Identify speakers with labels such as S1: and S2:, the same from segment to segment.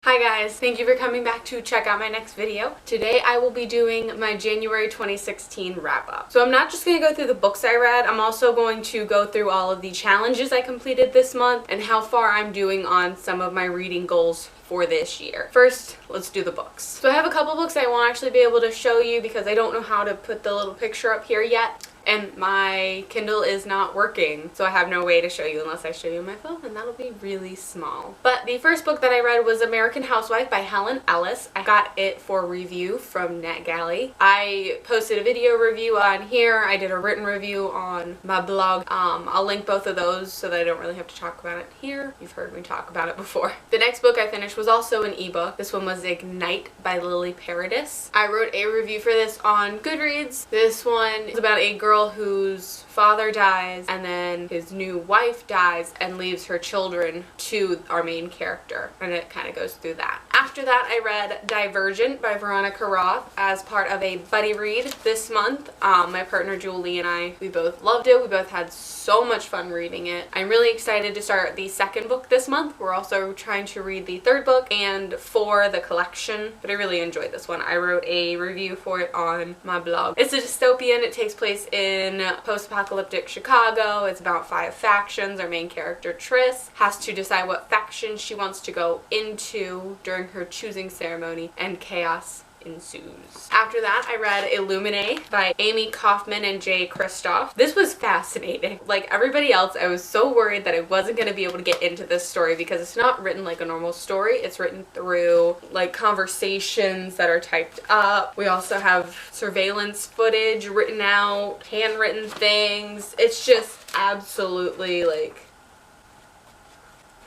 S1: Hi guys, thank you for coming back to check out my next video. Today I will be doing my January 2016 wrap up. So I'm not just going to go through the books I read, I'm also going to go through all of the challenges I completed this month and how far I'm doing on some of my reading goals for this year. First, let's do the books. So I have a couple books I won't actually be able to show you because I don't know how to put the little picture up here yet. And my Kindle is not working, so I have no way to show you unless I show you my phone, and that'll be really small. But the first book that I read was American Housewife by Helen Ellis. I got it for review from NetGalley. I posted a video review on here. I did a written review on my blog. I'll link both of those so that I don't really have to talk about it here. You've heard me talk about it before. The next book I finished was also an ebook. This one was Ignite by Lily Paradis. I wrote a review for this on Goodreads. This one is about a girl whose father dies and then his new wife dies and leaves her children to our main character, and it kind of goes through that. After that, I read Divergent by Veronica Roth as part of a buddy read this month. My partner Julie and we both loved it. We both had so much fun reading it. I'm really excited to start the second book this month. We're also trying to read the third book and for the collection, but I really enjoyed this one. I wrote a review for it on my blog. It's a dystopian. It takes place in post-apocalyptic Chicago. It's about 5 factions. Our main character Tris has to decide what faction she wants to go into during her choosing ceremony, and chaos ensues. After that, I read Illuminae by Amy Kaufman and Jay Kristoff. This was fascinating. Like everybody else, I was so worried that I wasn't going to be able to get into this story because it's not written like a normal story. It's written through like conversations that are typed up. We also have surveillance footage written out, handwritten things. It's just absolutely like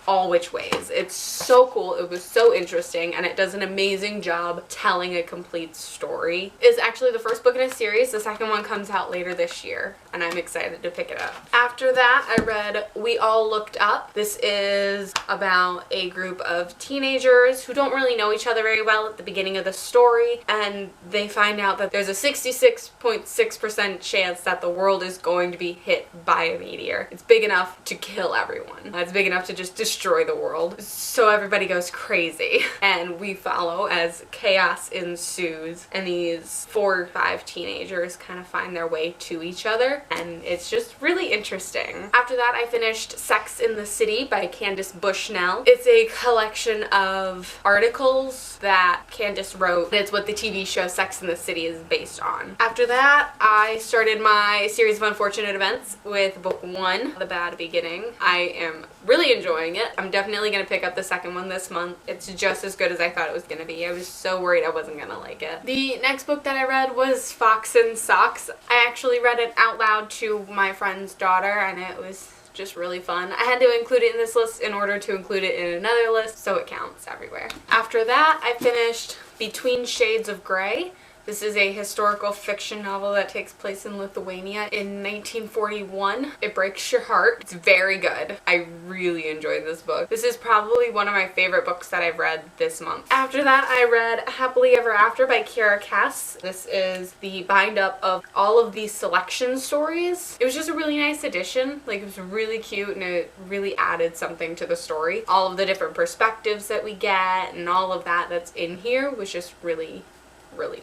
S1: all which ways. It's so cool. It was so interesting, and it does an amazing job telling a complete story. It's actually the first book in a series. The second one comes out later this year, and I'm excited to pick it up. After that, I read We All Looked Up. This is about a group of teenagers who don't really know each other very well at the beginning of the story, and they find out that there's a 66.6% chance that the world is going to be hit by a meteor. It's big enough to kill everyone. It's big enough to just destroy the world. So everybody goes crazy, and we follow as chaos ensues, and these 4 or 5 teenagers kind of find their way to each other, and it's just really interesting. After that, I finished Sex in the City by Candace Bushnell. It's a collection of articles that Candace wrote. It's what the TV show Sex in the City is based on. After that, I started my series of unfortunate events with book 1, The Bad Beginning. I am really enjoying it. I'm definitely going to pick up the second one this month. It's just as good as I thought it was going to be. I was so worried I wasn't going to like it. The next book that I read was Fox and Socks. I actually read it out loud to my friend's daughter, and it was just really fun. I had to include it in this list in order to include it in another list, so it counts everywhere. After that, I finished Between Shades of Grey. This is a historical fiction novel that takes place in Lithuania in 1941. It breaks your heart. It's very good. I really enjoyed this book. This is probably one of my favorite books that I've read this month. After that, I read Happily Ever After by Kiera Cass. This is the bind up of all of these selection stories. It was just a really nice addition. Like, it was really cute, and it really added something to the story. All of the different perspectives that we get and all of that that's in here was just really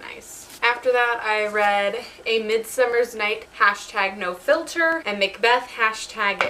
S1: nice. After that, I read A Midsummer's Night #No Filter and Macbeth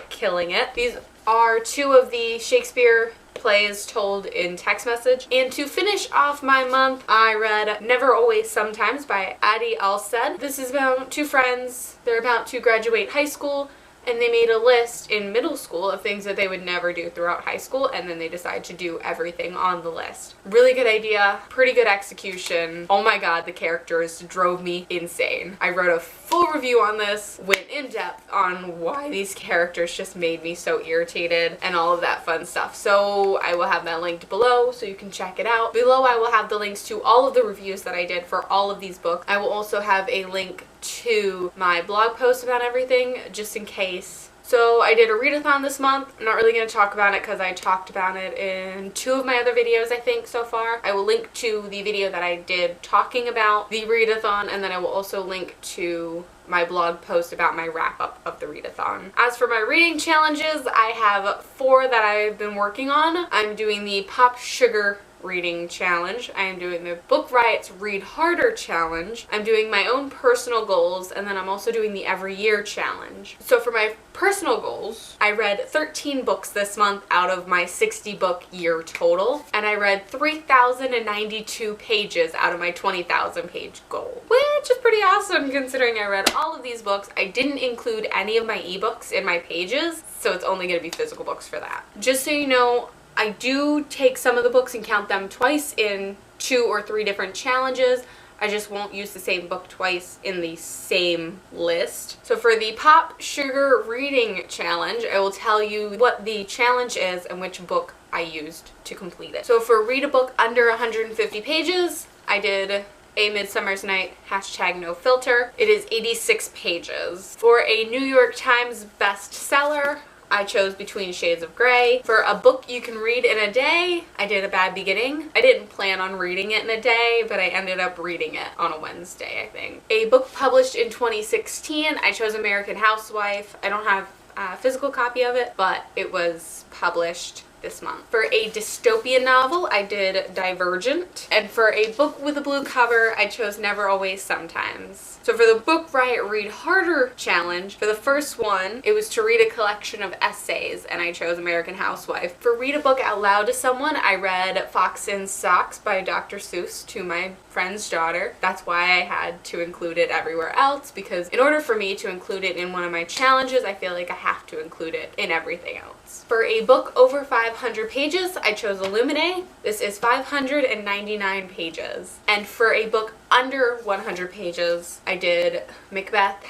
S1: #Killing It. These are 2 of the Shakespeare plays told in text message. And to finish off my month, I read Never Always Sometimes by Adi Alsted. This is about 2 friends. They're about to graduate high school, and they made a list in middle school of things that they would never do throughout high school, and then they decide to do everything on the list. Really good idea, pretty good execution. Oh my god, the characters drove me insane. I wrote a full review on this, went in depth on why these characters just made me so irritated and all of that fun stuff. So I will have that linked below so you can check it out. Below I will have the links to all of the reviews that I did for all of these books. I will also have a link to my blog post about everything just in case. So I did a readathon this month. I'm not really going to talk about it because I talked about it in 2 of my other videos, I think, so far. I will link to the video that I did talking about the readathon, and then I will also link to my blog post about my wrap-up of the readathon. As for my reading challenges, I have 4 that I've been working on. I'm doing the Pop Sugar reading challenge. I am doing the Book Riot's Read Harder challenge. I'm doing my own personal goals, and then I'm also doing the Every Year challenge. So for my personal goals, I read 13 books this month out of my 60 book year total, and I read 3,092 pages out of my 20,000 page goal, which is pretty awesome considering I read all of these books. I didn't include any of my ebooks in my pages, so it's only going to be physical books for that. Just so you know, I do take some of the books and count them twice in 2 or 3 different challenges. I just won't use the same book twice in the same list. So for the Pop Sugar Reading Challenge, I will tell you what the challenge is and which book I used to complete it. So for read a book under 150 pages, I did A Midsummer's Night, #NoFilter. It is 86 pages. For a New York Times bestseller, I chose Between Shades of Grey. For a book you can read in a day, I did A Bad Beginning. I didn't plan on reading it in a day, but I ended up reading it on a Wednesday, I think. A book published in 2016, I chose American Housewife. I don't have a physical copy of it, but it was published this month. For a dystopian novel, I did Divergent. And for a book with a blue cover, I chose Never Always Sometimes. So for the Book Riot Read Harder challenge, for the first one, it was to read a collection of essays, and I chose American Housewife. For read a book out loud to someone, I read Fox in Socks by Dr. Seuss to my friend's daughter. That's why I had to include it everywhere else, because in order for me to include it in one of my challenges, I feel like I have to include it in everything else. For a book over 500 pages, I chose Illuminae. This is 599 pages. And for a book under 100 pages, I did Macbeth,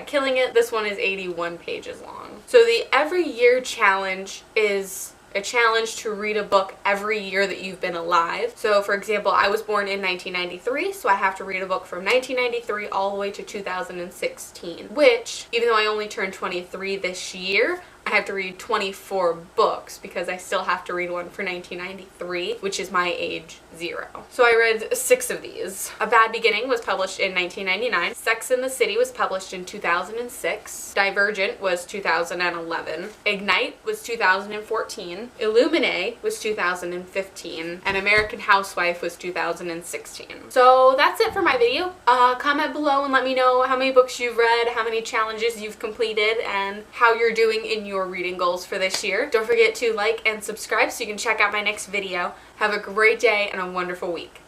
S1: #Killing It. This one is 81 pages long. So the Every Year challenge is a challenge to read a book every year that you've been alive. So for example, I was born in 1993, so I have to read a book from 1993 all the way to 2016, which, even though I only turned 23 this year, I have to read 24 books because I still have to read one for 1993, which is my age 0. So I read 6 of these. A Bad Beginning was published in 1999. Sex and the City was published in 2006. Divergent was 2011. Ignite was 2014. Illuminae was 2015. And American Housewife was 2016. So that's it for my video. Comment below and let me know how many books you've read, how many challenges you've completed, and how you're doing in your reading goals for this year. Don't forget to like and subscribe so you can check out my next video. Have a great day and a wonderful week.